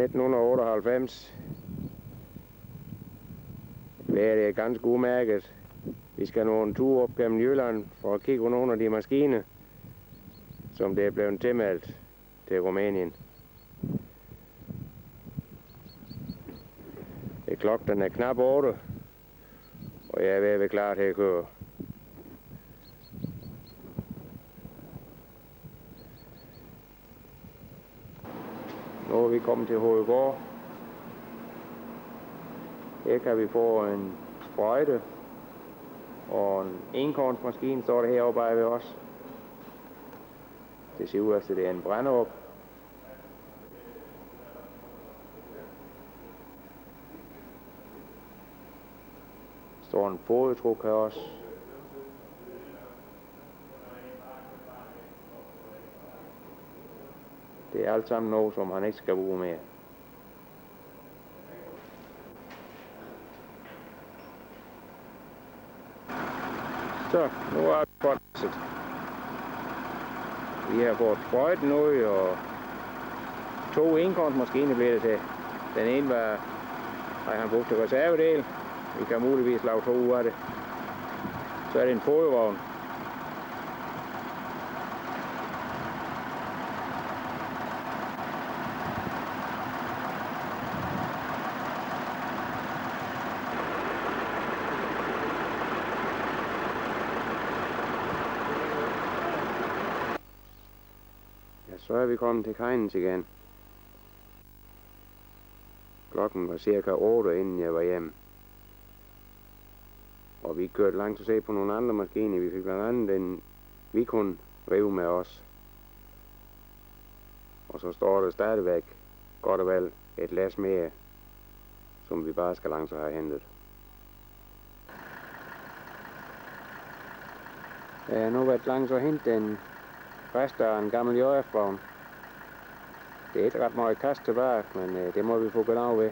1998. Vejret er ganske udmærket. Vi skal nå en tur op gennem Jylland for at kigge på nogle af de maskiner, som det er blevet tilmeldt til Rumænien. Klokken er knap 8, og jeg er ved at være klar til at køre. Nu er vi kommet til Hovedgård. Her kan vi få en sprøjte og en enkornsmaskine, står der heroppe ved os. Det ser ud af, at det er en brændeop. Står en fodetruk her også. Det er alt sammen noget, som han ikke skal bruge mere. Så, nu er vi fået det. Vi har fået sprøjten ud, og 2 enkornsmaskiner blev det til. Den ene har han brugt til reservedel. Vi kan muligvis lave 2 ud af det. Så er det en fodvogn. Ja, så er vi kommet til Kajnes igen. Klokken var cirka 8, inden jeg var hjemme. Og vi kørte langt at se på nogle andre maskiner. Vi fik blandt andet en vi kunne rive med os. Og så står der stadigvæk godt og vel et læs mere, som vi bare skal langt at have hentet. Jeg har nu været langt at hente en rest af en gammel JF-vogn. Det er ikke ret meget kast tilbage, men det må vi få gået af ved.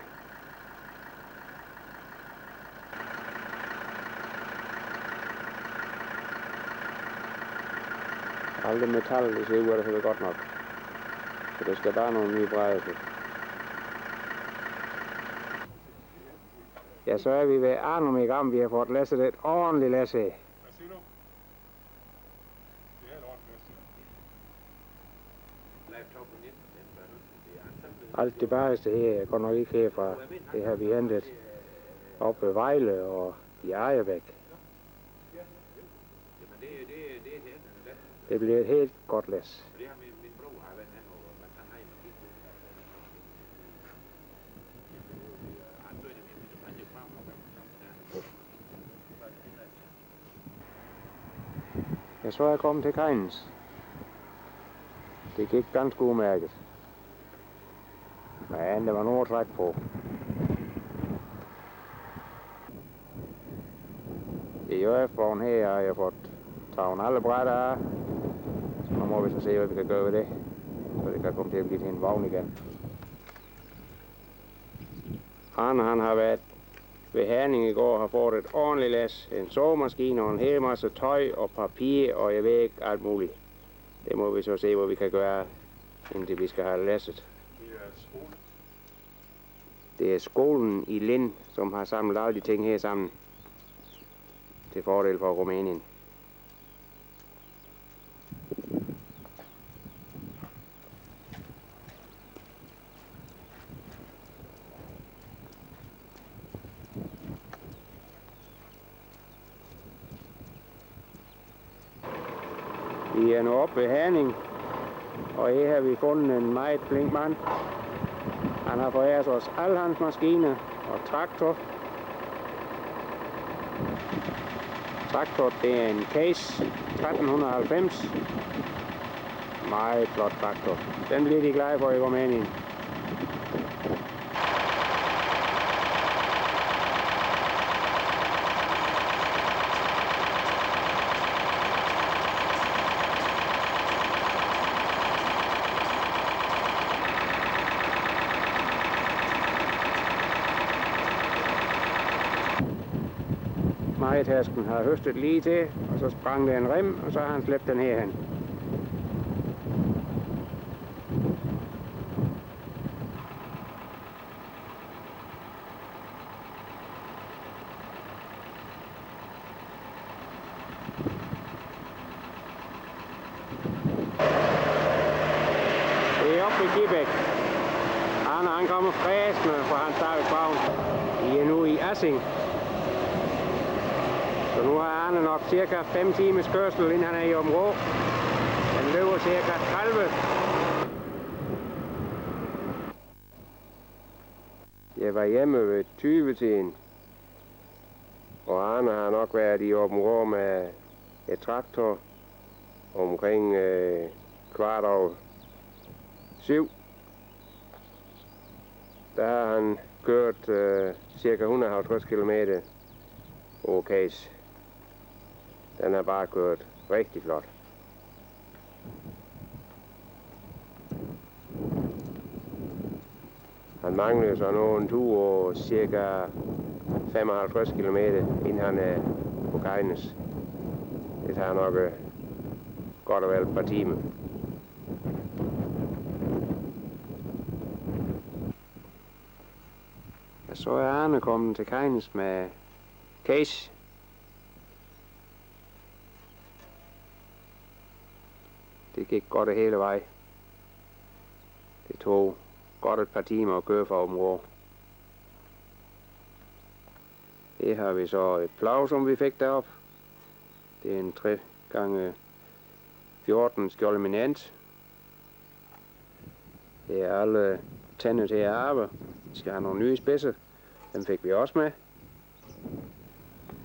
Alt det metal, det ser ud af, det er godt nok. Så det skal bare nogle nye brædder til. Ja, så er vi ved Arnum i gang. Vi har fået læsset et ordentligt læs af. Hvad siger du? Det er et ordentligt læs. Alt det bareste her går nok ikke herfra. Det har vi hentet op ved Vejle og i Ejebæk. Det bliver et helt godt læs. Ja, så er jeg kommet til Kajnes. Det gik ganske udmærket. Men der var noget at trække på. I JF-vognen her har jeg fået taget alle brætter af. Så nu må vi så se, hvad vi kan gøre ved det. Så det kan komme til at blive til en vogn igen. Han har været ved Herning i går og har fået et ordentligt læs. En sovemaskine og en hel masse tøj og papir og jeg ved ikke alt muligt. Det må vi så se, hvad vi kan gøre, indtil vi skal have læsset. Det er skolen i Lind, som har samlet alle de ting her sammen. Til fordel for Rumænien. Vi er nu oppe ved Herning, og her har vi fundet en meget flink mand. Han har foræret os alle hans maskiner og traktor. Traktor, det er en Case 1390. Meget flot traktor. Den bliver de glade for i Rumænien. Majetasken har høstet lige til, og så sprang der en rem, og så har han slæbt den herhen. op ved Kibæk. Han kommer fræsende fra hans dagsvagn. Vi er nu i Assing. Så nu har Arne nok cirka 5 timers kørsel, inden han er i Aabenraa. Den løber cirka 30. Jeg var hjemme ved 20-tiden. Og Arne har nok været i Aabenraa med et traktor omkring kvart over 7. Der har han kørt cirka 150 km over case. Den har bare kørt rigtig flot. Han mangler så nu en tur over cirka 55 km, inden han er på Kejnes. Det tager nok godt og vel et par timer. Så er Arne kommet til Kejnes med case. Det gik godt hele vej. Det tog godt et par timer at køre fra Aabenraa. Det har vi så et plau, som vi fik derop. Det er en 3x14 skjold eminent. Det er alle tænder til at arbejde. Vi skal have nogle nye spidser. Dem fik vi også med.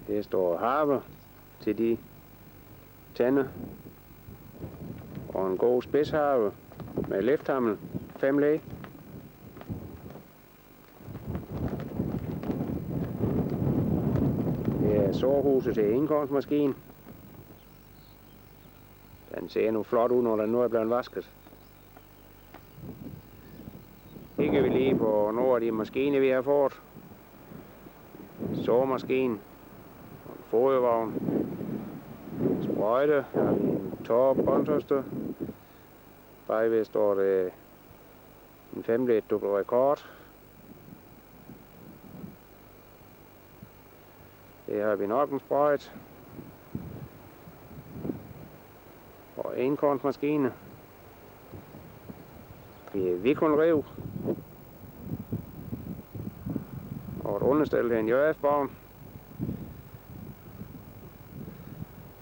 Her står harve til de tænder. Og en god spidsharve med lifthammel. 5 læg. Det er sårhuset til indkomstmaskinen. Den ser nu flot ud, når den nu er blevet vasket. Kigger vi lige på nogle af de maskiner, vi har fået. Sårmaskinen, en fodervogn, sprøjte, her har vi en tår båndhøster. Bagved står det en 5-led dobbelt rekord. Her har vi nok en sprøjt. Og enkornsmaskine. Vi er Vikon-rev. Og et understel til en JF-vogn.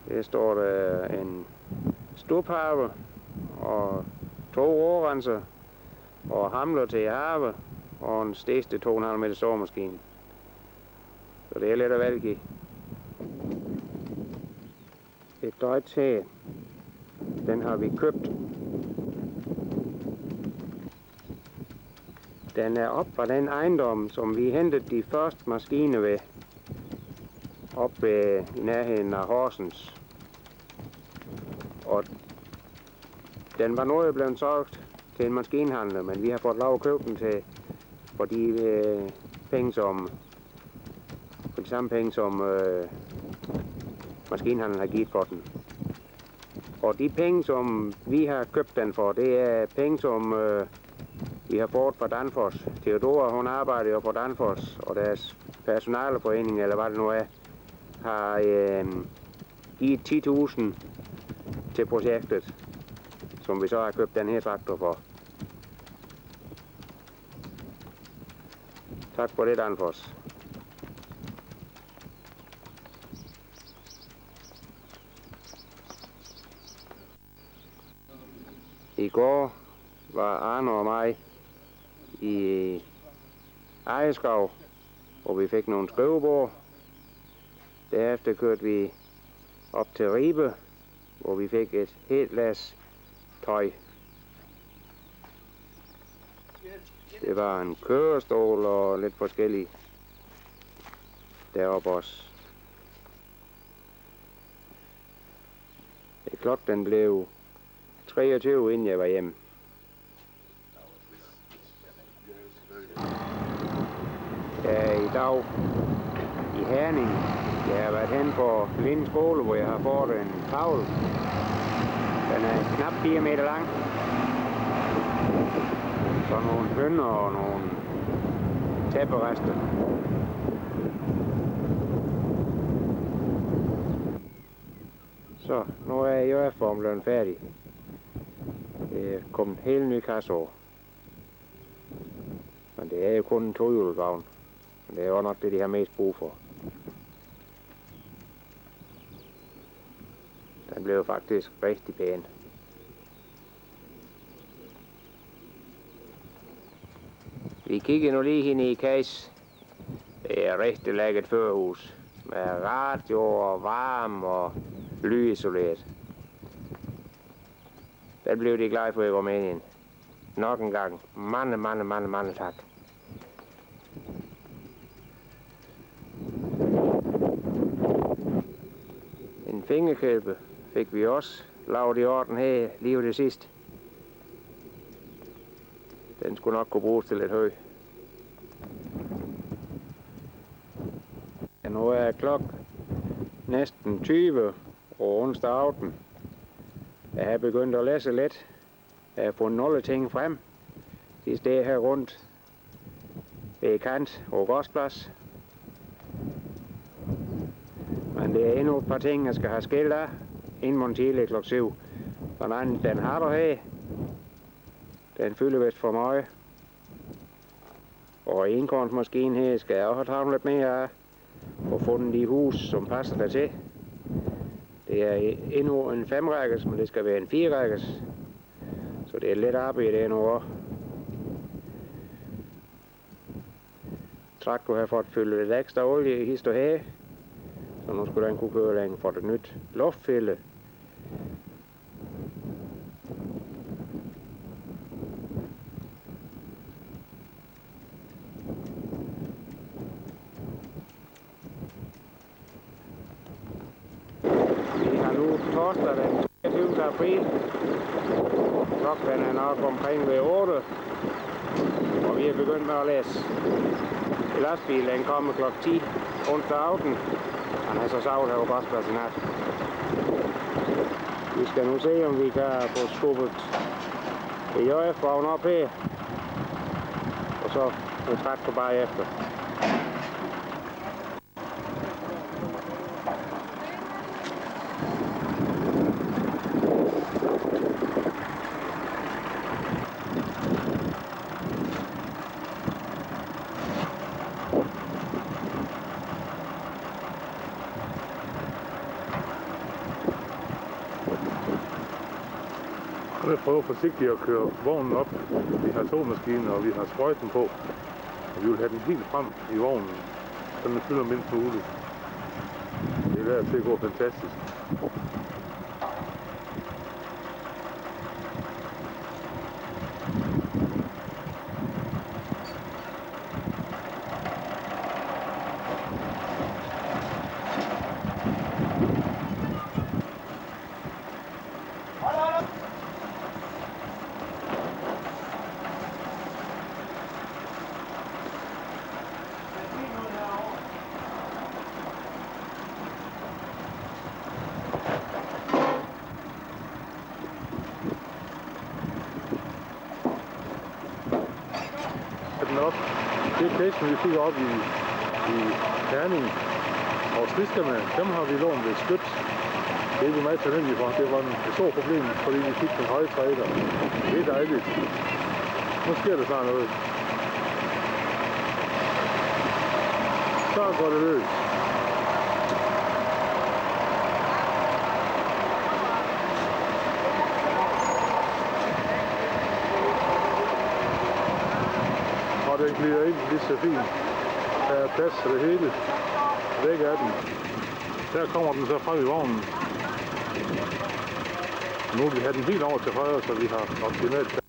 Her står der en stubharve og 2 rårenser og hamler til harve og en stegste 2,5 meter sårmaskine. Så det er lidt at vælge i. Et Deutz her. Den har vi købt. Den er op fra den ejendom, som vi hentede de første maskiner ved. Op ved i nærheden af Horsens. Og den var noget blevet solgt til en maskinhandler, men vi har fået lov at købe den til for de penge som for de samme penge som maskinhandlen har givet for den. Og de penge som vi har købt den for, det er penge som vi har fået fra Danfoss. Theodora, hun arbejder jo på Danfoss, og deres personaleforening, eller hvad det nu er, har givet 10.000 til projektet, som vi så har købt den her traktor for. Tak for det, Danfoss. I går var Arne og mig i Ejeskov, hvor vi fik nogle skrivebord. Derefter kørte vi op til Ribe, hvor vi fik et helt las tøj. Det var en kørestol og lidt forskelligt deroppe også. Klokken blev 23, inden jeg var hjemme. Jeg er i dag i Herning. Jeg har været hen på Linde skole, hvor jeg har fået en tavle. Den er knap 4 meter lang. Så nogle hønder og nogle tæpperester. Så nu er JF-formen blevet færdig. Det er kommet en helt ny kasse over. Det er jo kun en tohjulsvogn, men det er jo nok det, de har mest brug for. Den blev faktisk rigtig pæn. Vi kigger nu lige ind i kasse. Det er rigtig lækkert førerhus. Med radio og varme og lyisoleret. Den blev de glade for i Rumænien. Nok en gang. Mange tak. En fingerkælpe fik vi også lavet i orden her lige ved det sidste. Den skulle nok kunne bruges til lidt høj. Ja, nu er klokken næsten 20 og onsdag aften. Jeg har begyndt at læse lidt. Jeg har fundet nogle ting frem. De steder her rundt ved kant og gårdsplads. Men det er endnu et par ting, jeg skal have skilt af inden morgen tidlig kl. 7. Blandt andet den har du her. Den fylder vist for meget. Og enkornsmaskinen her skal jeg også have travlt lidt mere af. Og fundet de hus, som passer der til. Det er endnu en 5-rækkes, men det skal være en 4-rækkes. Så det er lidt arbejde det nu også. Traktor har fået fyldt lidt ekstra olie i hister her. Så nu skulle den kunne køre længe for det nyt luftfælde. Vi har nu torsdag den 23. april. Klokken er nok omkring ved 8. Og vi er begyndt med at læse. Lastbilen den kommer kl. 10 onsdag aften. Han har så savlet her på gårdspladsen nat. Vi skal nu se, om vi kan få skubbet JF-vogn op her. Og så en traktor bare efter. Jeg prøver forsigtigt at køre vognen op. Vi har togmaskinen, og vi har sprøjten på. Og vi vil have den helt frem i vognen, så den fylder mindst muligt. Det er der til at gå fantastisk. Det plæsten, vi fik op i Herning og Sliskerne, dem har vi lånt ved Skødt. Det er vi meget taknemmelige for. Det var et stort problem, fordi vi fik den høje træder. Det er dejligt. Nu sker der snart noget. Så går det løs. Den glider ind lige så fint. Der er plads til det hele. Væk er den. Der kommer den så frem i vognen. Nu vil vi have den helt over til højre, så vi har optimalt plads.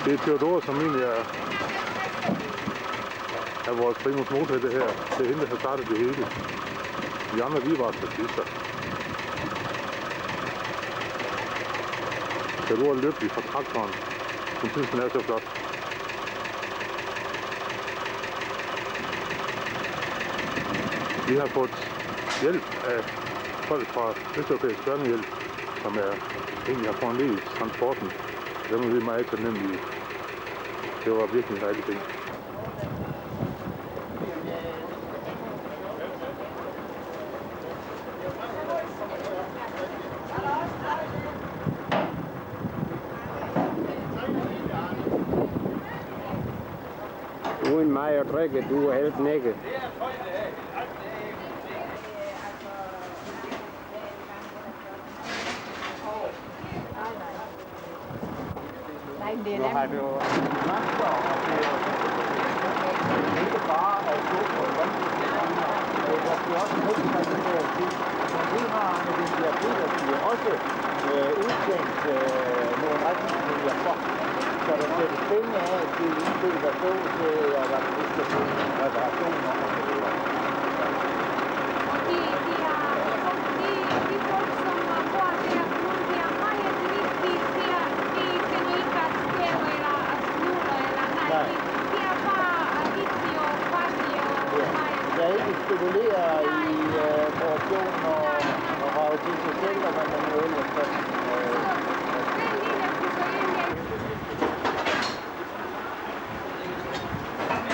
Det er Theodora, som egentlig er vores primus motor i det her. Det er hende, der har startet det hele. De andre, vi er bare statister. Det var lykkelig fra traktoren. Hun synes, den er så flot. Vi har fået hjælp af folk fra Østeuropæisk Børnehjælp, som egentlig har foranledet transporten. Dem er vi meget taknemmelige. Det var virkelig en dejlig ting. Uden mig at drikke, du er helt nækket. Nu har du masser af ikke bare at gå på vandskaberne. Der bliver også rigtig mange ting. Men vi har med den der Peter også udtænkt nogle retningslinjer for. Så der sættes penge af til indkøb af såsæde og hvad der skal bruge reparationer og så videre. Der er ikke spekuleret i korruption og rave til sig selv, og hvad man jo ellers kan.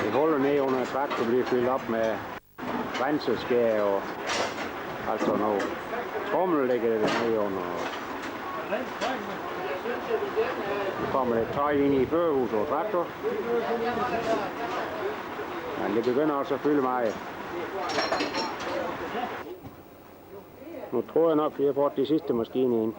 Det holder ned under traktor bliver fyldt op med vandselskær og alt sådan noget. Trommel ligger det ned under. Så kommer det tøj ind i førerhuset og traktor. Men det begynder også at fylde meget. Nu tror jeg nok, at vi har fået de sidste maskiner ind.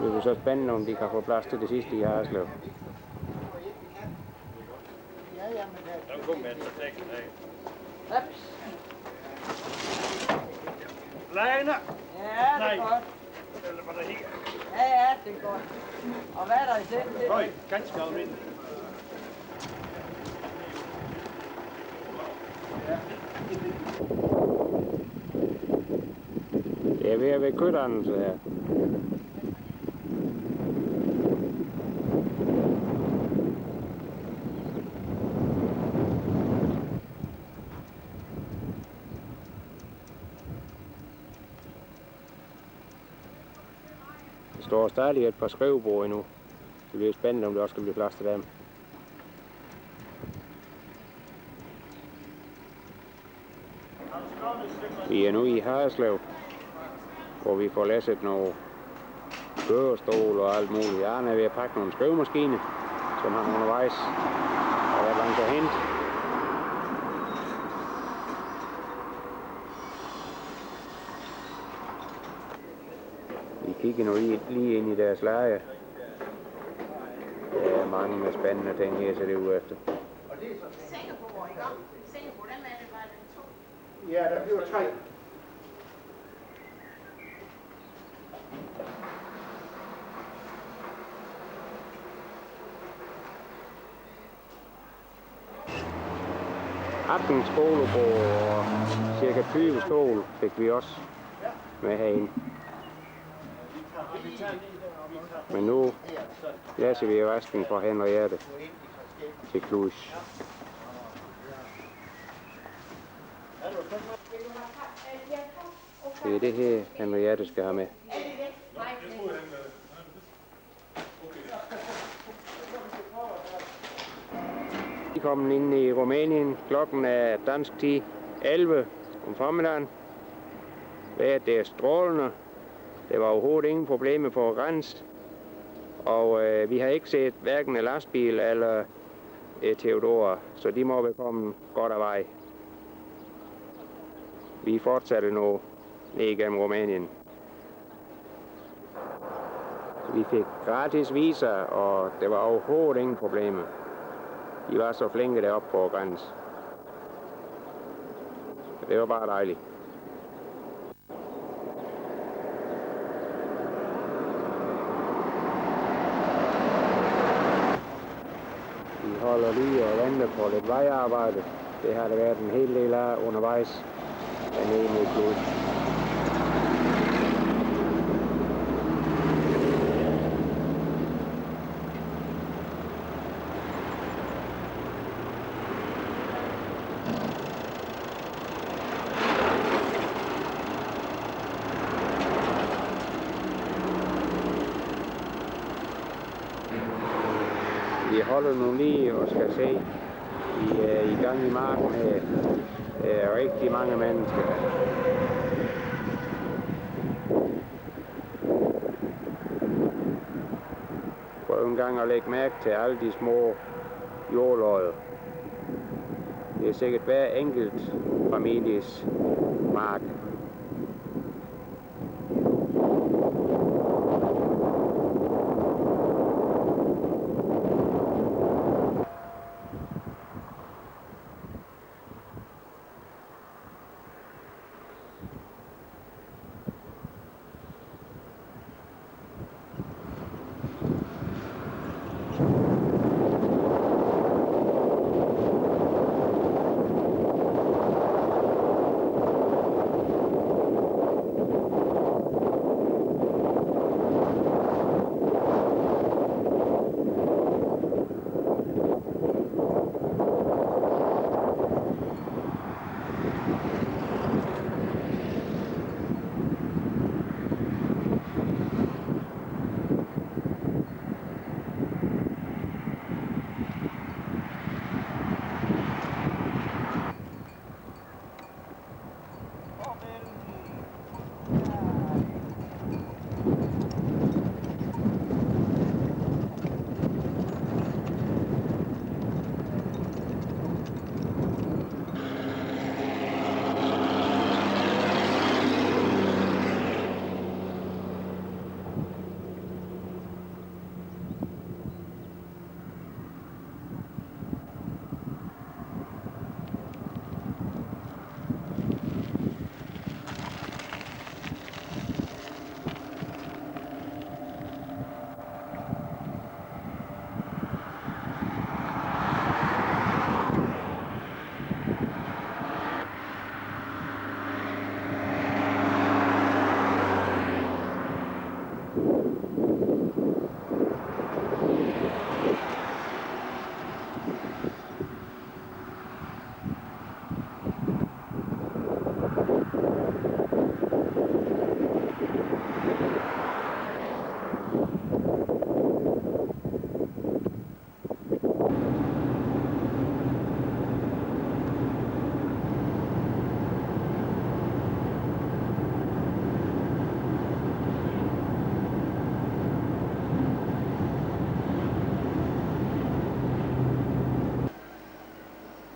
Det er så spændende, om de kan få plads til det sidste i Haderslev. Den kom med til teksten af. Lejne! Ja, det er godt. Eller var der her? Ja, det er godt. Og hvad er der i den? Høj, ganske almindeligt. Det er ved at være køddannelse her. Der står stadig et par skrivebord endnu. Det bliver spændende, om det også skal blive plads til dem. Vi er nu i Haderslev, hvor vi får læsset nogle kørestol og alt muligt. Jeg er ved at pakke nogle skrivemaskiner, som han undervejs har været langt at hente. Vi kigger nu lige ind i deres leje. Der er mange med spændende ting her, så det er ude efter. Ja, der bliver 3. En skolebord og cirka 20 stol fik vi også med herinde. Men nu læser vi resten fra Henriette til Klus. Det er det her, Henriette skal have med. Vi er kommet ind i Rumænien. Klokken er dansk tid 11 om formiddagen. Vejret er strålende. Der var overhovedet ingen problemer på grænsen. Og vi har ikke set hverken en lastbil eller Theodora, så de må være kommet godt af vej. Vi fortsatte nu ned igennem Rumænien. Vi fik gratis visa, og der var overhovedet ingen problemer. De var så flinke deroppe på grænsen. Det var bare dejligt. Vi holder lige og venter på lidt vejarbejde. Det har der været en hel del af undervejs. Dernede mod Klus. Vi holder nu lige og skal se i gang i marken med rigtig mange mennesker. Prøv en gang at lægge mærke til alle de små jordlodder. Det er sikkert hver enkelt families mark.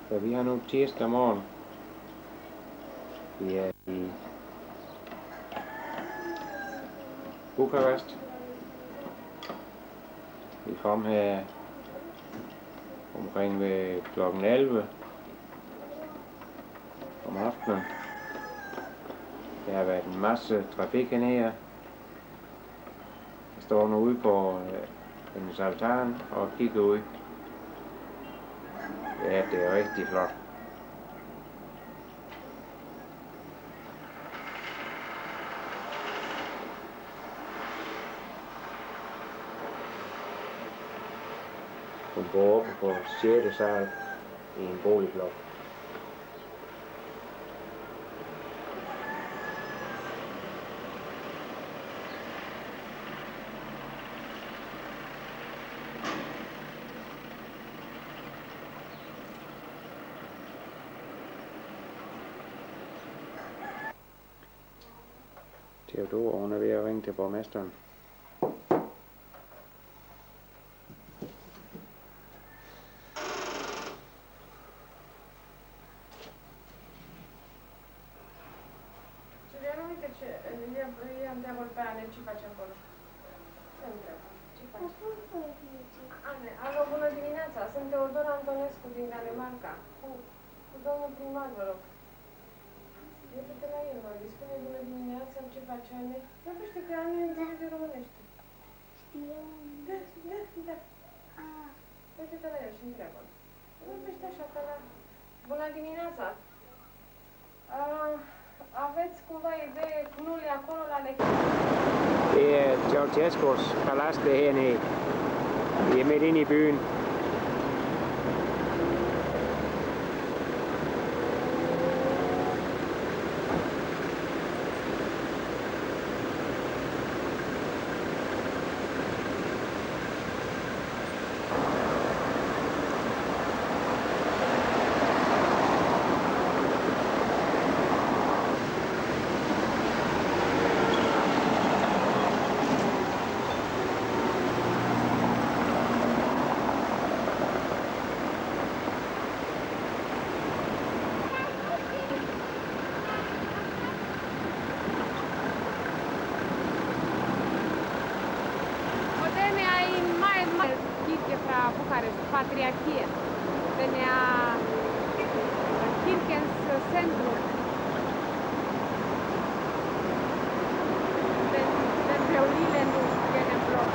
Så vi har nu tirsdag morgen. Vi er i Bukarest. Vi kom her omkring ved klokken 11 om aftenen. Der har været en masse trafik hernede. Jeg står nu ude på en altan og kigger ud. Ja, det er rigtig flot. Hun bor oppe på 6. sal i en boligblok. Theodor, hun er ved at ringe til borgmesteren. Eu întreabă pe Ane ce face acolo. Ce întreabă? Ce faci? Ane, alo, bună dimineața. Sunt Teodor Antonescu din Danemarca. Cu domnul primar, vă rog. Uite-te la el, mă. Îi spune bună dimineața, ce faci, Ane? Vorbește că Ane înțelege românește. Da, da, da. Uite-te la el și întreabă. Vorbește așa, că la... Bună dimineața. Aveți cumva idee cum nu le acolo la lecție? Det er Ceausescus palads, det hernede. Vi er midt inde i byen. patriarhie. Den er kirkens centrum. Den blev lille nu gennem blok.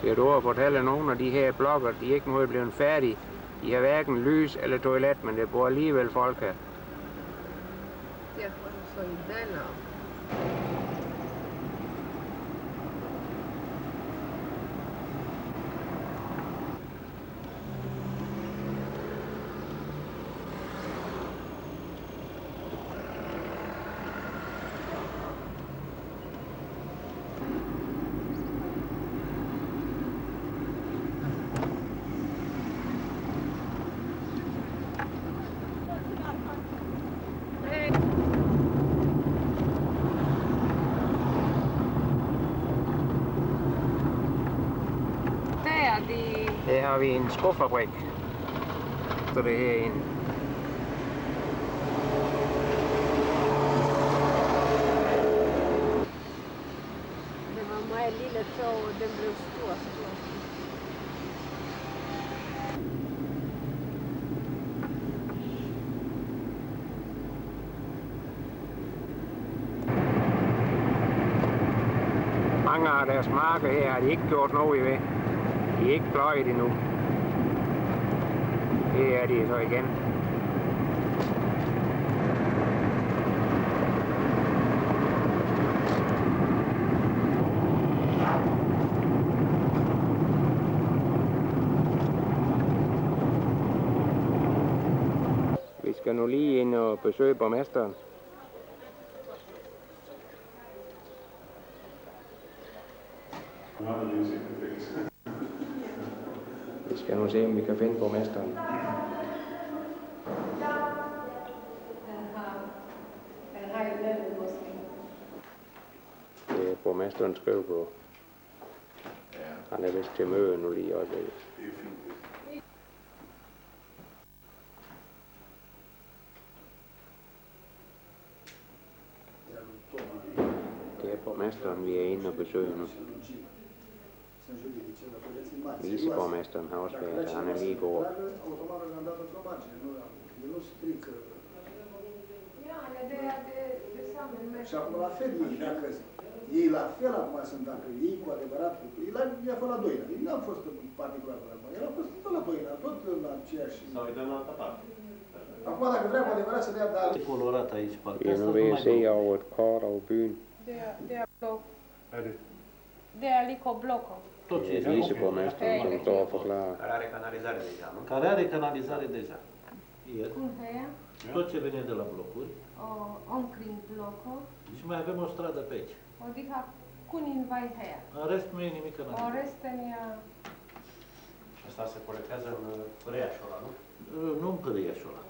Kan du fortælle nogle af de her blokker, de er ikke nu blevet færdige. De har hverken lys eller toilet, men det bor alligevel folk her. Det er så i denne. Her har vi en skofabrik. Så det her inde. Det var meget lille tog, og den blev stor. Mange af deres marker her har de ikke gjort noget ved. De er ikke pløjet endnu. Det er de så igen. Vi skal nu lige ind og besøge borgmesteren. Vi skal nu se, om vi kan finde borgmesteren. Det er borgmesteren skriver på. Han er vist til møde nu lige i øjeblikket. Det er borgmesteren, vi er inde og besøge nu. Viceborgmesteren har også været, han er lige god. Și acum la fel ei, dacă ei la fel acum sunt, dacă ei cu adevărat, ei a fost la Doina, ei n-au fost în particular cu acum, ei au fost tot la Doina, tot la aceeași. Sau uităm la altă parte. Acum dacă vrea cu adevărat să dea, dar... Det er colorat aici, parcă. Vi er nu ved at se over et kort over byen. Det er blok. Er det? Det er lige blokket. Tot ce Det er este. viceborgmesteren, som står og forklarer. Care are canalizare deja, nu? Care are canalizare deja. Ieri, Cum feia? tot ce vine de la blocuri. Omkring blokul. Și mai avem o stradă pe aici. Adică kunin vai heia. În rest nu e nimic în O resten ja... Asta se colectează în Pârâiașul ăla, nu? Nu în Pârâiașul ăla.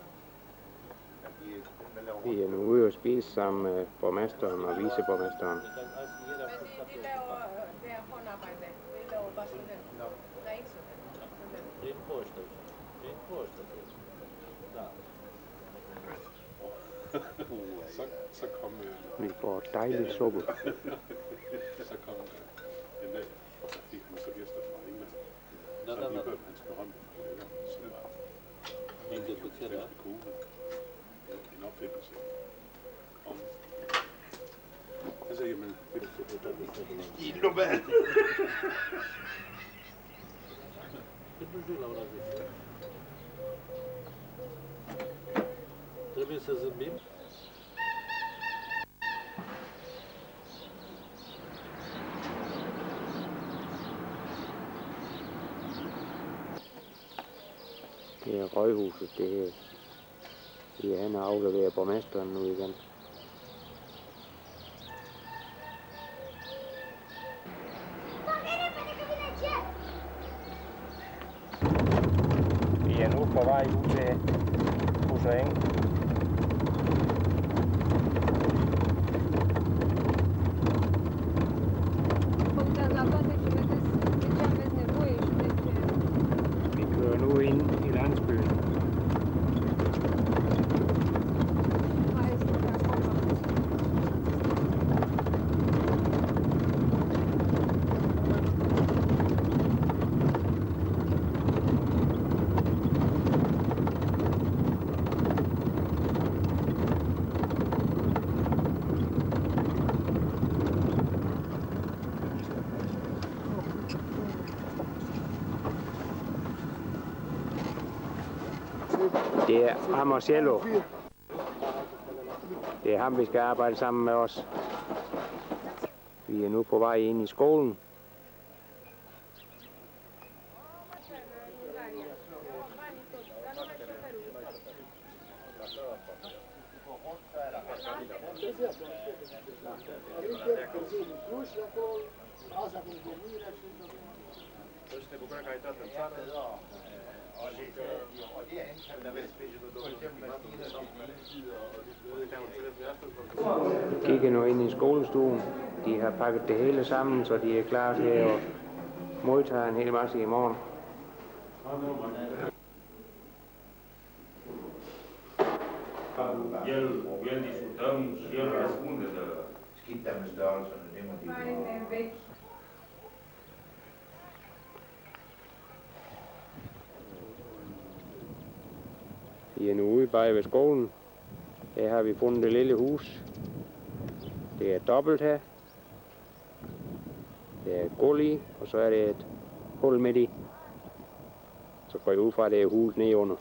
Vi er nu ude og spise sammen med borgmesteren og viceborgmesteren. De laver håndarbejde. De laver bare student. Der er ikke student. Prin poștă. Prin poștă. Da. Så kom... Vi får dejlig suppe. Så kom en dag, så fik han så gæster fra England. Da, Så da, lige da. hørt hans berømte forlægger, som var Inte puțin, da? kone. En opfindelse. Om... Altså, jamen... I globalt! Cât nu zic la ora 10. Trebuie să zâmbim. Det er Røghuset, det her. Vi er inde og afleverer borgmesteren nu igen. Vi er nu på vej ud til Husering. Det er Marcello. Det er ham, vi skal arbejde sammen med os. Vi er nu på vej ind i skolen. Kigger nu ind i skolestuen. De har pakket det hele sammen, så de er klar til at modtage en hel masse i morgen. El discutăm și el răspunde de... Skidt med størrelserne, det må de Fejlen er væk. Vi er nu ude bag ved skolen. Her har vi fundet det lille hus. Det er dobbelt her. Det er et gulv i, og så er det et hul midt i. Så går jeg ud fra, at det er hulet ned under.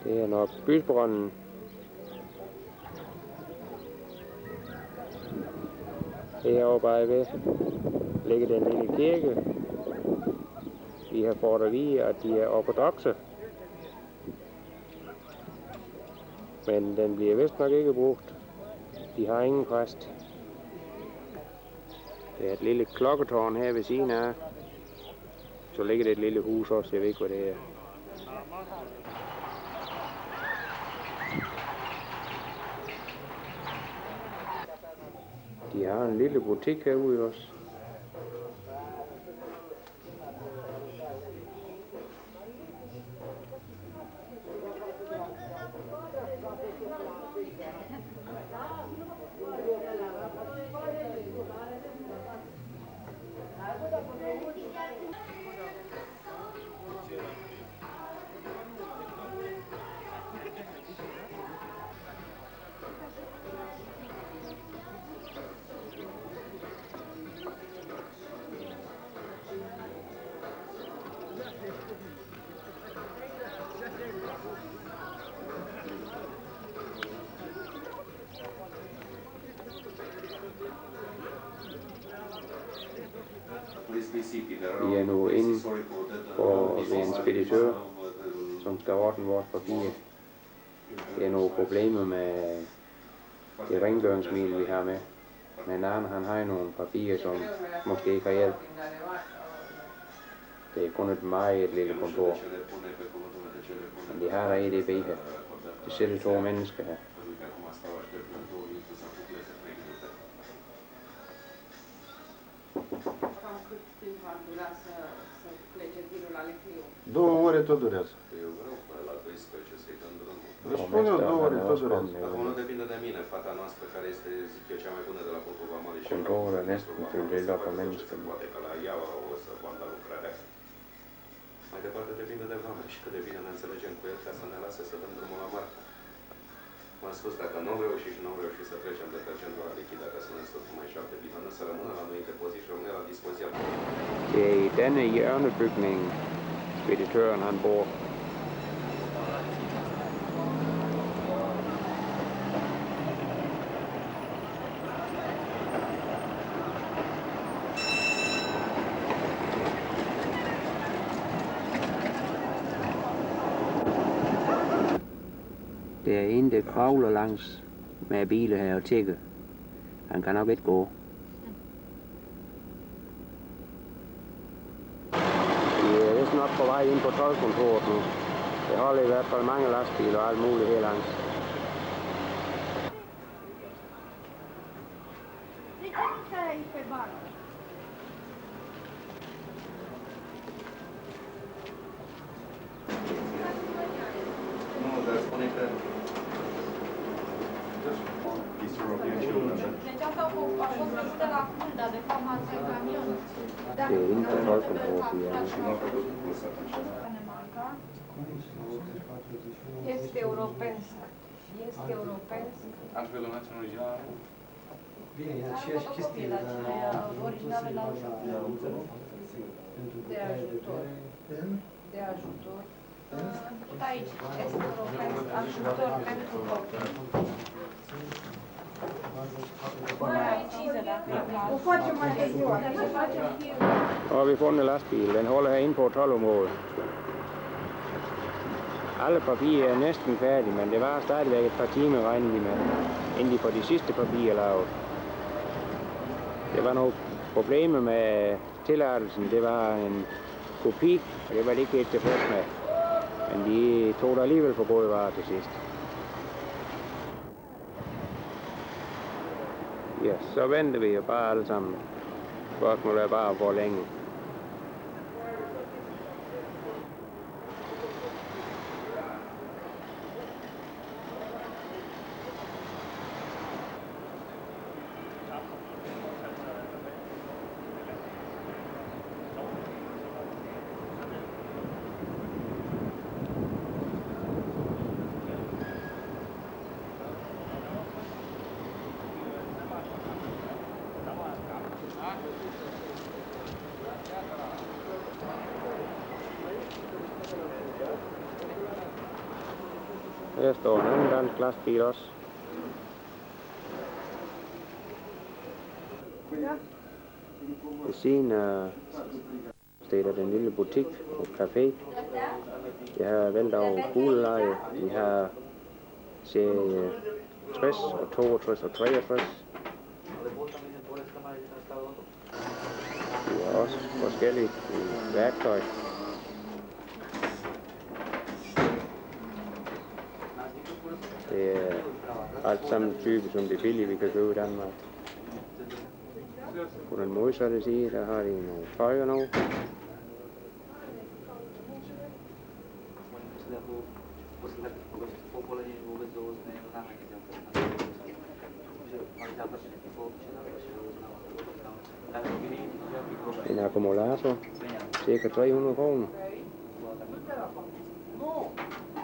Det er nok bysbrønden. Herovre bagved ligger den lille kirke. Vi har fået at vide, at de er ortodokse. Men den bliver vist nok ikke brugt. De har ingen præst. Det er et lille klokketårn her ved siden af. Så ligger det et lille hus også, jeg ved ikke, hvad det er. De har en lille butik herude også. Vi er nu inde for en speditør, som skal ordne vores papirer. Det er nogle problemer med det rengøringsmiddel, vi har med. Men han har nogle papirer, som måske ikke har hjælp. Det er kun et meget lille kontor. Men de har der EDB her. De sætter 2 mennesker her. Două ore tot durează. Își spun eu 2 ore tot durează. Acum nu depinde de mine, fata noastră care este, zic eu, cea mai bună de la punctul vamalului și Controlul er næsten fyldt op af mennesker. poate că la ea o să poată lucrarea. Mai departe depinde de oameni și cât de bine ne înțelegem cu el ca să ne lase să dăm drumul la marcă. M-am spus, dacă nu am reușit să trecem detergentul la lichid, dacă să ne stăpim mai 7 bidone, să rămână la noi depozit și rămâne la dispoziția. Det er i denne hjørnebygning, speditøren han bor. Det er en, der kravler langs med biler her og tigger. Han kan nok ikke gå. Vi er vist nok på vej ind på toldkontoret nu. Det holder i hvert fald mange lastbiler og alt muligt her langs. Det er inden for tolvkontor, siger jeg. Este europensk. Este europensk. Altfel naționalizarea. Bine, e aceeași chestie, dar originalele la De ajutor. De ajutor. Tot aici, este europensk. Ajutor pentru copii. O facem mai de ziua. Og vi har fundet en lastbil. Den holder herinde på 12-området. Alle papirer er næsten færdige, men det var stadigvæk et par timer, regner vi med, inden de får de sidste papirer lavet. Det var nogle problemer med tilladelsen. Det var en kopi, og det var de ikke helt tilfreds med. Men de tog der alligevel for gode varer til sidst. Ja, så venter vi jo bare alle sammen. Spørgsmålet er bare, hvor længe. Her står en anden dansk lastbil også. Ved siden af stedet den lille butik og café. Vi har vendt over kugleleje. Vi har serie 60 og 62 og 63. Vi har også forskellige værktøj. Det er alt sammen type, som det er billige, vi kan købe i Danmark. På den modsatte side, der har de nogle tøj og noget. En akkumulator, cirka 300 kroner.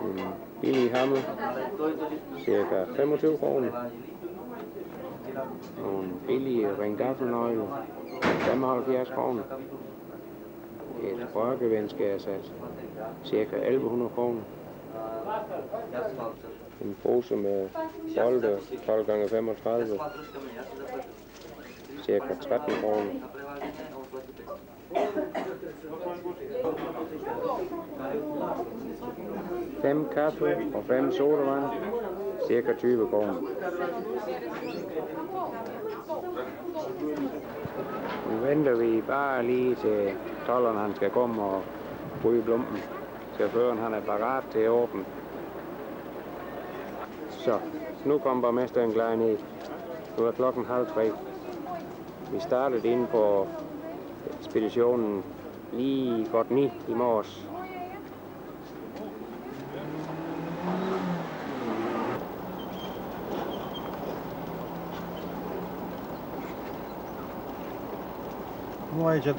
En billig hammer, cirka 25 kroner. Og en billig ringgaffelnøgle, 75 kroner. Et rørgevindskærsat, cirka 1100 kroner. En pose med bolde, 12 x 35, cirka 13 kroner. 5 kaffe og 5 sodavand, cirka 20 kroner. Nu venter vi bare lige til tolderen han skal komme og bryde blompen. Chaufføren han er parat til at åbne. Så, nu kommer borgmesteren klar ned. Nu er klokken 2:30. Vi startede inde på ekspeditionen lige godt 9 i morges.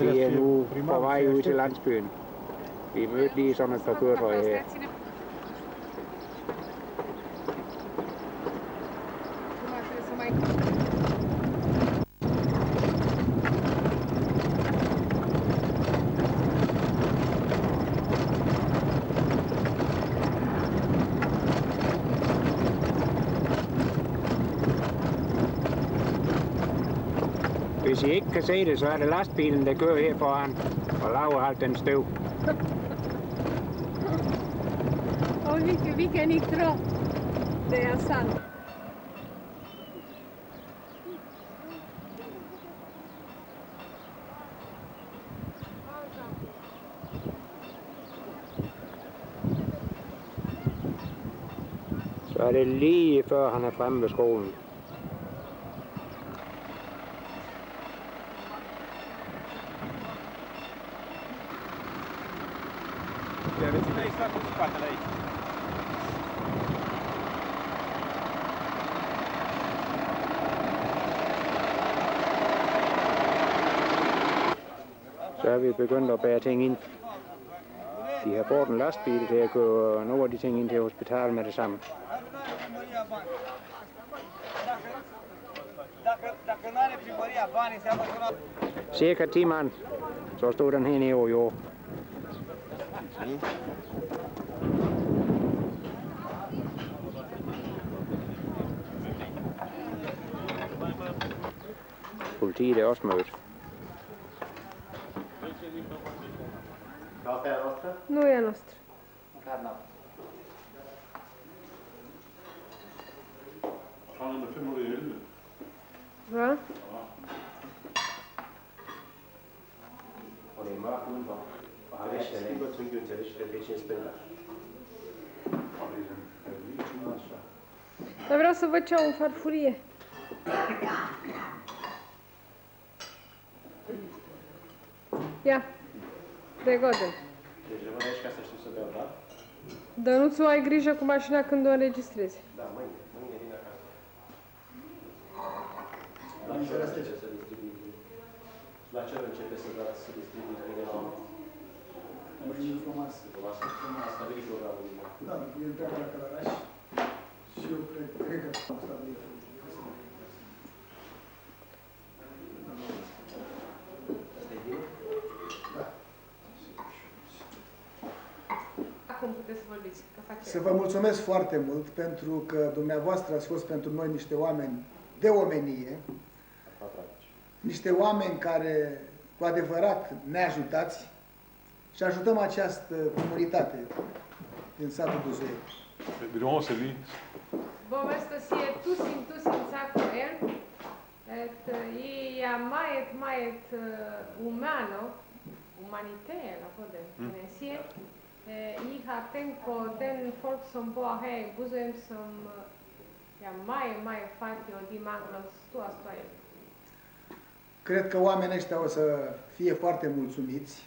Vi er nu på vej ud til landsbyen. Vi mødte lige sådan et par køretøjer her. Hvis I ikke kan se det, så er det lastbilen, der kører her foran og laver alt den støv. Og vi kan ikke tro, det er sandt. Så er det lige før han er fremme ved skolen. Ja, veți da exact în spatele aici. Så er vi begyndt at bære ting ind. De har fået en lastbil til at køre nogle af de ting ind til hospitalet med det samme. Cirka 10 mand, så stod den her nede over jord. Politiet er også mødt. Nu e a noastră. Hva? Og det er mørkt udenfor. Og har væsken af. Og trykker til det er spændende. Dar vreau să văd ce au în farfurie. Ia, pregodă. Deci rămâne aici ca să știu să beau, da? Dar nu ți-o ai grijă cu mașina când o înregistrezi. Da, mâine vin acasă. La ce începe să dați să distribuiți mâine la urmă? Mâine frumoasă. Asta a venit programul. Da, el pleacă la Călăraș și eu cred că am stabilit. Acum puteți să vorbiți, că face... Să vă mulțumesc foarte mult pentru că dumneavoastră ați fost pentru noi niște oameni de omenie, niște oameni care cu adevărat ne ajutați și ajutăm această comunitate din satul Buzoieni. Vil du oversætte lige? Borgmester siger tusind tak for alt. At I er meget humanitære på det, kan jeg sige. I har tænkt på den folk, som bor her i Buzoieni, som er meget fattige, og de mangler stor hjælp. Cred că oamenii ăștia o să fie foarte mulțumiți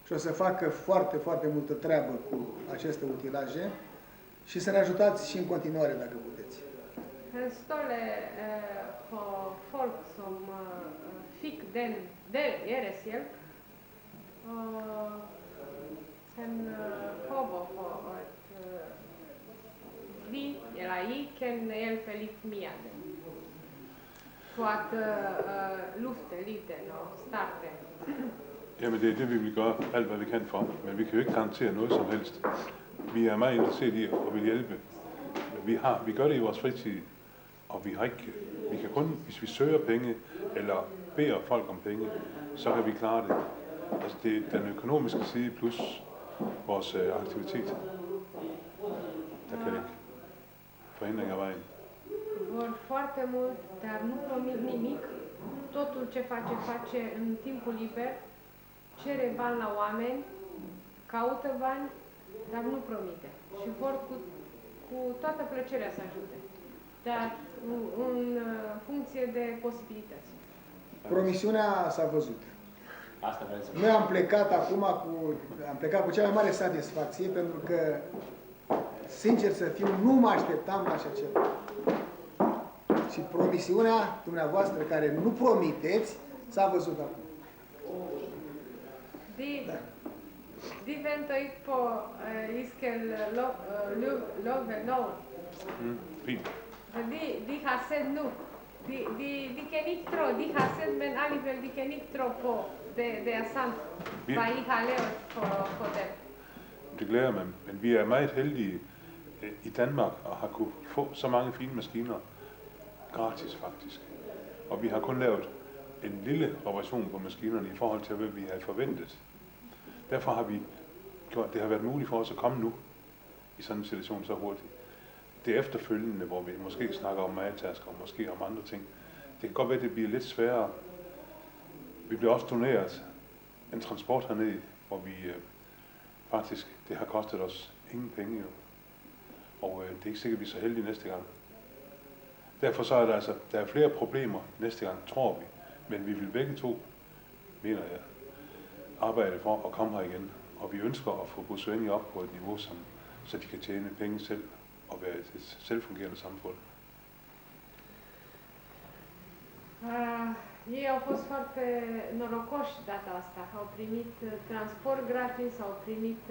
și o să facă foarte, foarte multă treabă cu aceste utilaje și să ne ajutați și în continuare, dacă puteți. Han stolte på folk, som fik deres hjælp, og han håber på, at vi, eller I, kan hjælpe lidt mere for at lufte lidt og starte. Jamen det er det, vi vil gøre alt, hvad vi kan for, men vi kan jo ikke garantere noget som helst. Vi er meget interesseret i at vil hjælpe. Vi gør det i vores fritid, og vi kan kun, hvis vi søger penge, eller beder folk om penge, så kan vi klare det. Altså det er den økonomiske side plus vores aktivitet, der kan ikke forhindring af vejen. Vor foarte mult, dar nu promit nimic. Totul ce face în timpul liber, cere bani la oameni, caută bani, dar nu promite. Și vor cu toată plăcerea să ajute, dar în funcție de posibilități. Promisiunea s-a văzut. Asta vreau să Noi am plecat cu cea mai mare satisfacție, pentru că, sincer să fiu, nu mă așteptam la așa ceva. Și promisiunea dumneavoastră, care nu promiteți, s-a văzut acum. De venter ikke på, I skal love noget. Fint. De har set nu. De kan ikke tro, de har set, men alligevel de kan ikke tro på, det er sandt, hvad I har lavet for dem. Det glæder mig, men vi er meget heldige i Danmark og har kunne få så mange fine maskiner gratis faktisk. Og vi har kun lavet en lille reparation på maskinerne i forhold til, hvad vi havde forventet. Derfor har vi gjort, det har været muligt for os at komme nu i sådan en situation så hurtigt. Det efterfølgende, hvor vi måske snakker om madtasker og måske om andre ting, det kan godt være, at det bliver lidt sværere. Vi bliver også doneret en transport hernede, hvor vi faktisk, det har kostet os ingen penge jo. Og det er ikke sikkert, at vi er så heldige næste gang. Derfor så er der altså, der er flere problemer næste gang, tror vi. Men vi vil begge to, mener jeg, arbejde for at komme her igen. Og vi ønsker at få Buzoieni op på et niveau, så de kan tjene penge selv og være et selvfungerende samfund. Ei au fost foarte norocoși data asta. Au primit transport gratis, au primit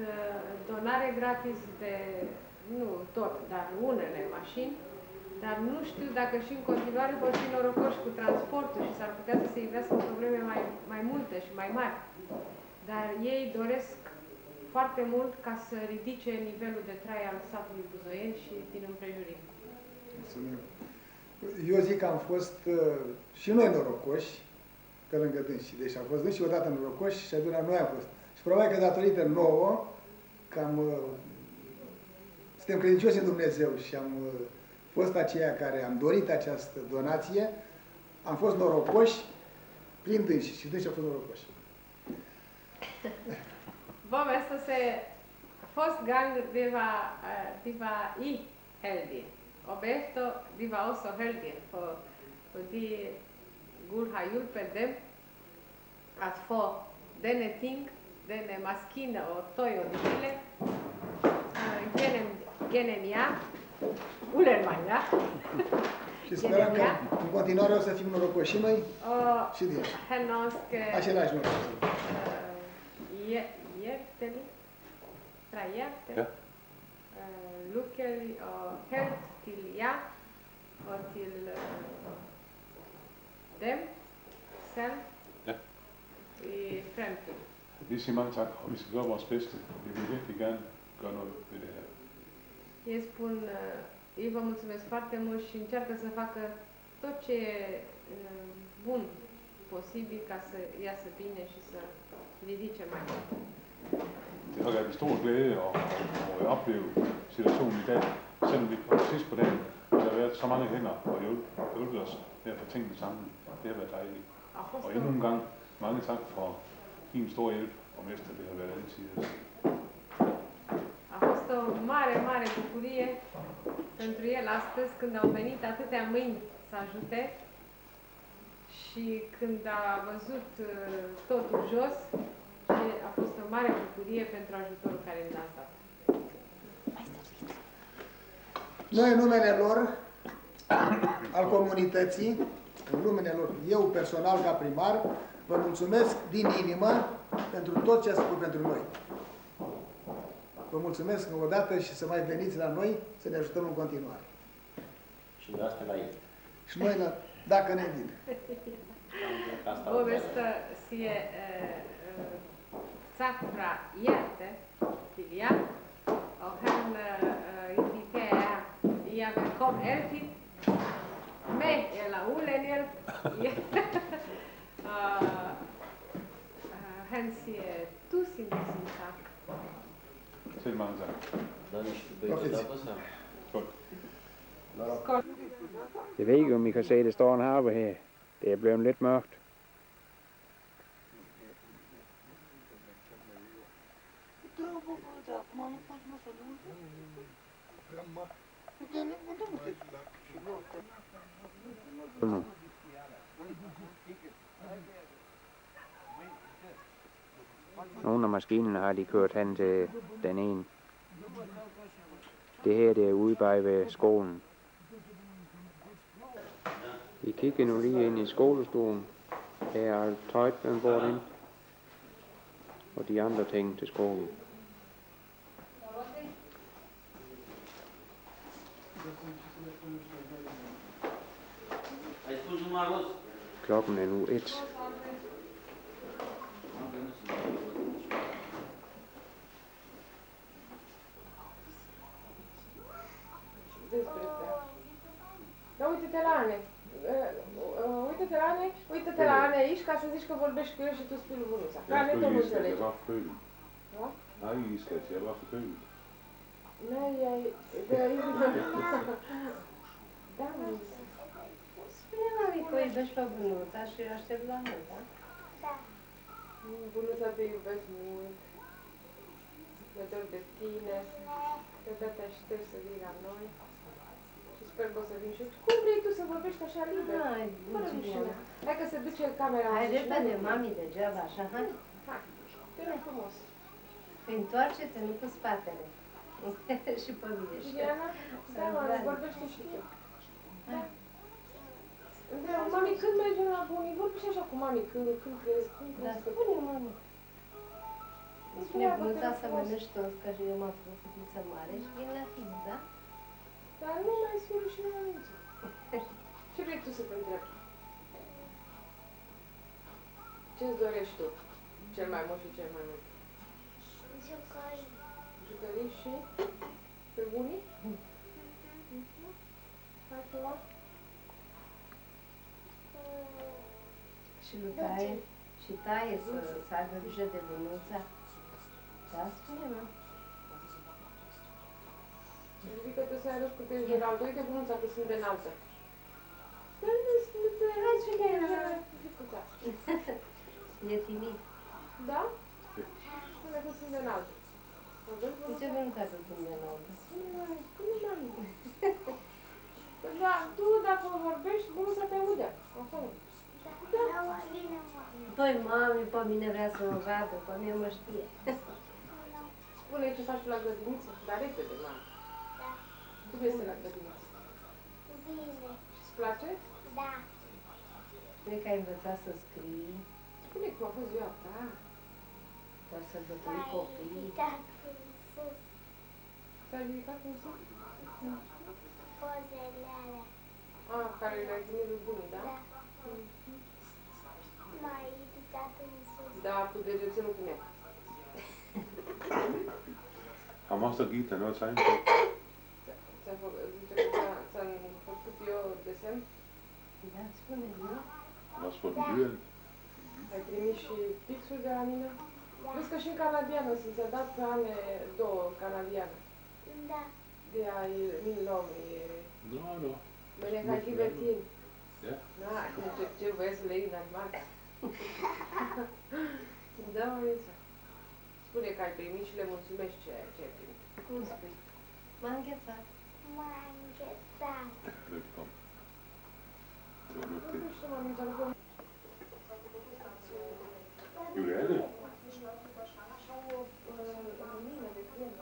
donare gratis de, nu tot, dar unele mașini. Dar nu știu dacă și în continuare vor fi norocoși cu transportul și s-ar putea să se ivească probleme mai multe și mai mari. Dar ei doresc foarte mult ca să ridice nivelul de trai al satului Buzoieni și din împrejurim. Mulțumim. Eu zic că am fost și noi norocoși pe lângă dânsii. Deci am fost dânsii odată norocoși și atunci noi am fost. Și probabil că datorită nouă, că suntem credincioși în Dumnezeu și am fost aceia care am dorit această donație, am fost norocoși prin dânsii și dânsii au fost norocoși. Bom, esta se Fortgang diva i heldig. Og efter, de var også heldige, fordi Gud har hjulpet dem at få denne ting, denne maskine og tøj og det hele gennem jer, Ullermann, ja? Și sperăm că în continuare o să fim norocoși și noi și din același noroc. Hjertelig fra hjertet. Lykkelig og held til jer og til dem selv i fremtiden. Vi siger mange tak, og vi skal gøre vores bedste. Vi vil virkelig gerne gøre noget ved det her. Ei spun, ei vă mulțumesc foarte mult și încearcă să facă tot ce e bun posibil ca să iasă bine și să ridice mai mult. Det har været en stor glæde at opleve situationen i dag, selvom vi på sidst på dagen har været så mange hænder og hjulpet os med at få tingene sammen. Det har været dejligt. Og endnu en gang mange tak for din store hjælp og mester, det har været altid. A fost o mare, mare bucurie pentru el astăzi când au venit atâtea mâini să ajute și când a văzut totul jos și a fost o mare bucurie pentru ajutorul care îmi l-a dat. Noi, în numele lor, al comunității, în numele lor, eu personal ca primar, vă mulțumesc din inimă pentru tot ce ați făcut pentru noi. Vă mulțumesc încă o dată și să mai veniți la noi să ne ajutăm în continuare. Și de asta la ei. Și noi, dacă ne vin. Povesta si je fra hjertet til jer, og han inviterer jer velkommen altid, med eller uden hjælp. Han siger tusind tak. Selv mange tak. Skål. Jeg ved ikke, om I kan se, det står en harpe her. Det er blevet lidt mørkt. Nogle af maskinerne har de kørt hen til den ene. Det her, det er ude bag ved skolen. Vi kigger nu lige ind i skolestuen. Her er alt tøjt blevet båret ind. Og de andre ting til skolen. Klokken er nu 1. Da, uite-te la Ane. Uite-te la Ane, uite-te la Ane aici ca să zici că vorbești cu el și tu spui lui Bunuța. Că Ane tot nu înțelege. Da? Nej, skat, jeg var forkølet. Nej, da, spune mami că o iubești pe Bunuța și aștept la mult, da? Da. Bunuța te iubesc mult. Ne dor de tine. Că te aștept să vii la noi. Și sper că o să vin și eu. Cum vrei tu să vorbești așa liber? Fără rușine. Hai că se duce camera. Hai repede, mami, degeaba așa, hai. Hai, te rog frumos. Întoarce-te, nu cu spatele. Și pe mine. Diana, da, mă, vorbește și tu. Da. Mami, când mergem la bunii? Vorbi și așa cu mami, când crezi? Da, spune, mami. Îmi spune bunuța să mănânci toți, că eu m-am făcut fetiță mare și vin la fix, da? Dar nu mai spune și la mănânță. Ce vrei tu să te întrebi? Ce-ți dorești tu? Cel mai mult și cel mai mult? Jucării. Jucării și? Pe bunii? Hai pe la? Și lui Taie, și Taie să aibă grijă de bunuța. Da, spune-mă. Ridică-te să arăți că te ești de înaltă. Uite bunuța că sunt de înaltă. Hai, Juliana. E timid. Da? Spune că sunt de înaltă. De ce bunuța că sunt de înaltă? Spune mami. Da, tu dacă vorbești, bunuța te aude. Acolo. Păi, mami, pe mine vrea să mă vadă, pe mine mă știe. Spune ce faci la grădiniță, dar repede, mami. Da. Cum este la grădiniță? Bine. Îți place? Da. Spune că ai învățat să scrii, Spune cum a fost ziua ta. poți să bătăi copiii. Ridicat în sus. Te-ai ridicat în sus? Pozele alea. Care le-ai primit lui bunii, da? Da. M-ai ridicat în sus. Da, cu degețelul cu mea. Am asta Gita, nu ți-ai? Zice că ți-am făcut eu desen. Da, spune, nu? Was vor die Bühnen? Ai primit și pixul de la mine? Da. Vezi că și în canadiană sunt ți-a dat pe ane 2 canadiană. Da. De ai min lom e... No, no. Bine, hai chivetin. Ja. Da, ce voie să le iei în Danemarca? Da, Mărița. Spune că ai primit și le mulțumești ce ai primit. Cum spui? M-a înghețat. M-a înghețat. Willkommen. Nu știu, Mărița, nu pot. Juliane? Așa o mină de crem.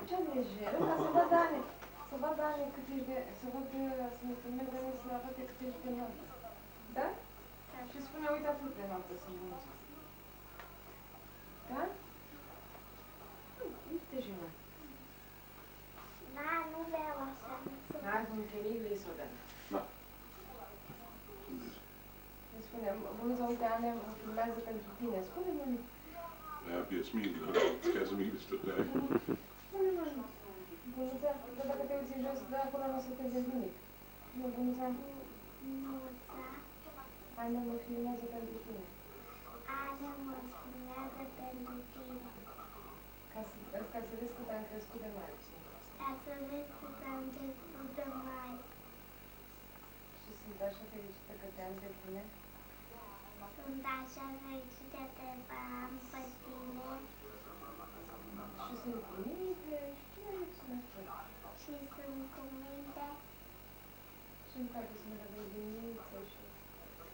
Ce lejer, ca să văd Ane. Să văd Ane cât ești de... Să văd, să ne filmez de mine, să ne arate cât ești de înaltă. Da? Și spune, uite atât de înaltă sunt bunță. Da? Nu te jena. Da, nu vreau așa. Hai, cum chemii, vrei să o dăm. Da. Îmi spune, bunță, uite, Ane, mă filmează pentru tine. Spune-mă. Ja, wir smilen. Der smilet total. Spune-mă. Bunță, dacă te uiți jos, de acolo nu o să te vezi nimic. Nu, bunță. Muța. Ane mă filmează pentru tine. Ane mă filmează pentru tine. Ca să vezi cât am crescut de mare. Ca să vezi cât am crescut de mare. Și sunt așa fericită că te am pe tine. Sunt așa fericită că te am pe tine. Și sunt umilă și ce mai mulțumesc tu. Și sunt umilă. Și îmi place să merg la grădiniță și...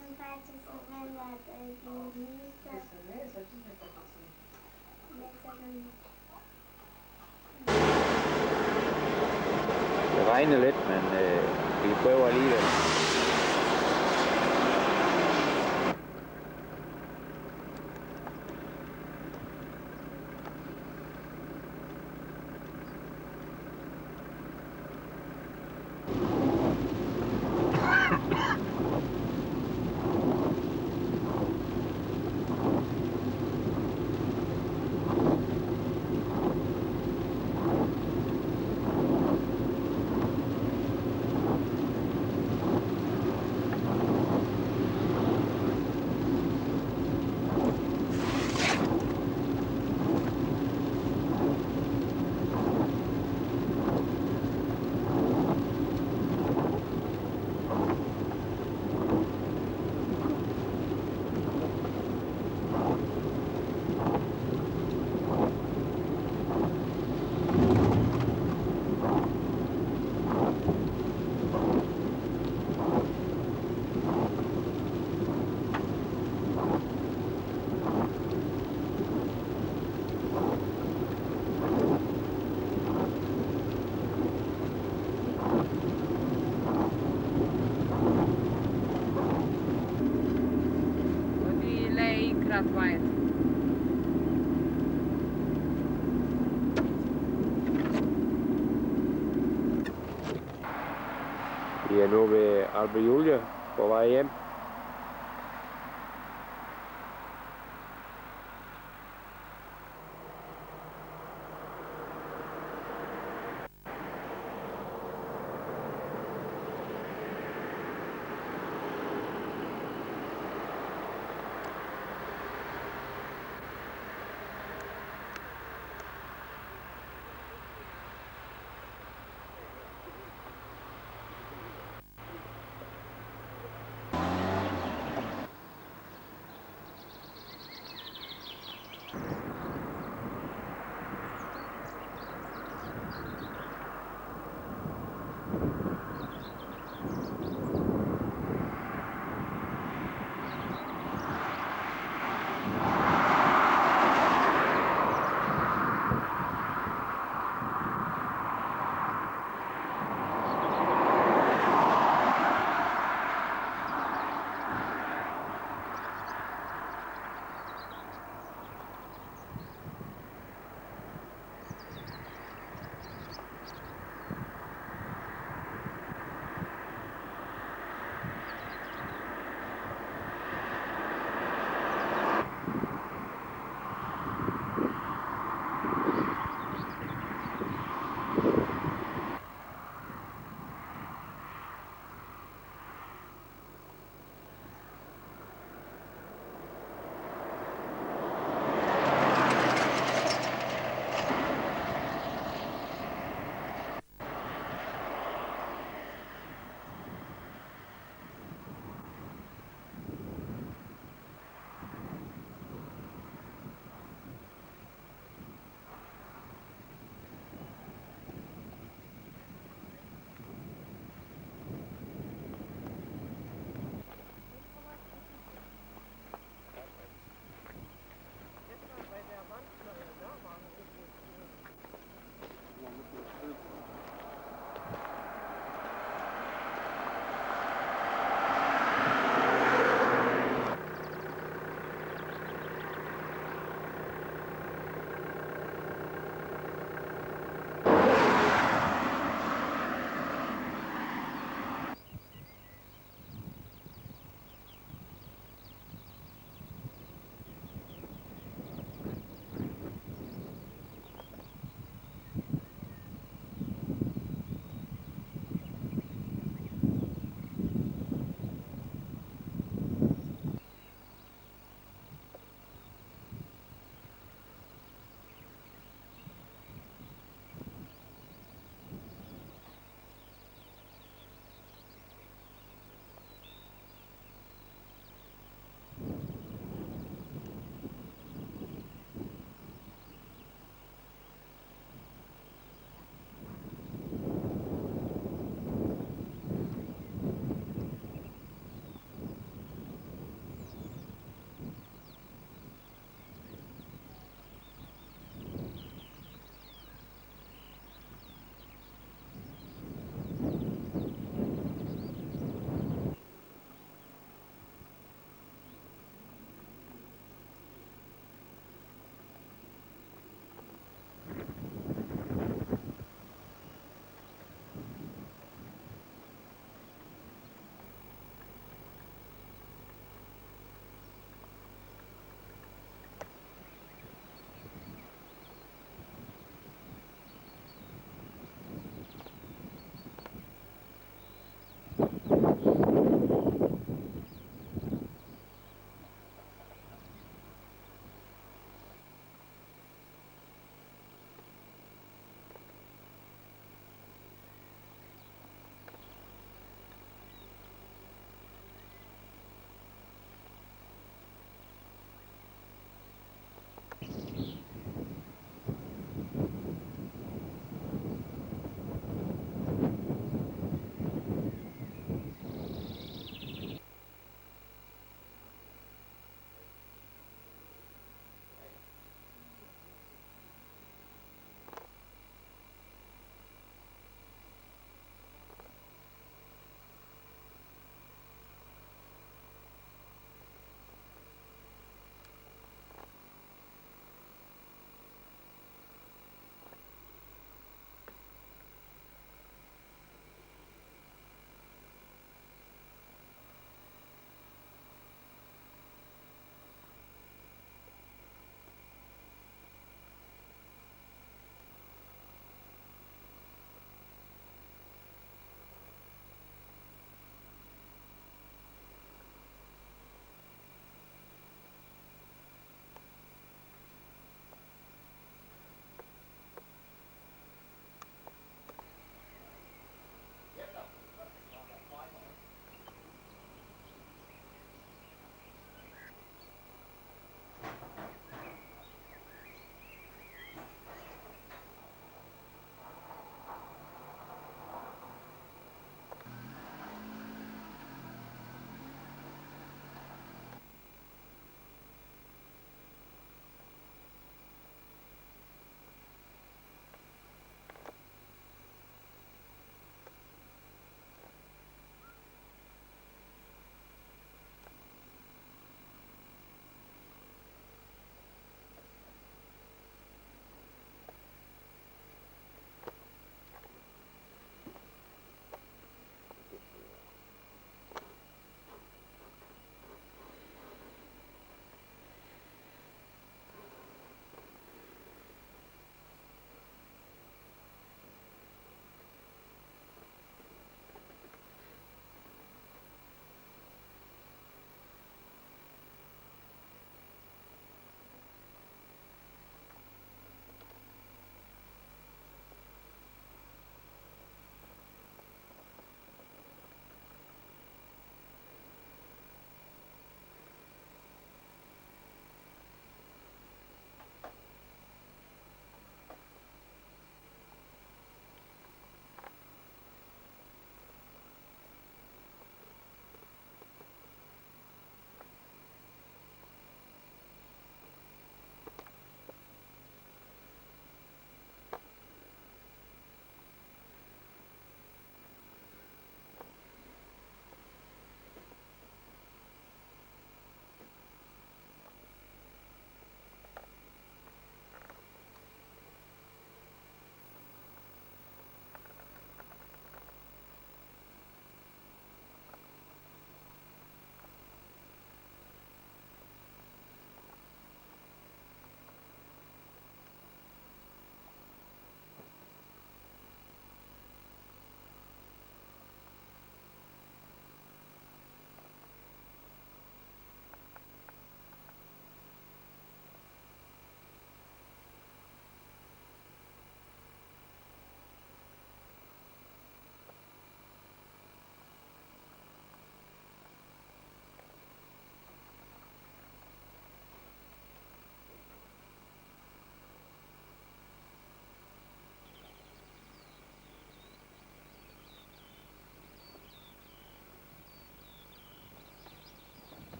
Îmi place să merg la grădiniță. Să merg sau ce-ți mai place să merg? Merg să merg. Det regner lidt, men vi prøver alligevel. intrat vajet. Vi er nu ved Alpe Julie på vej hjem.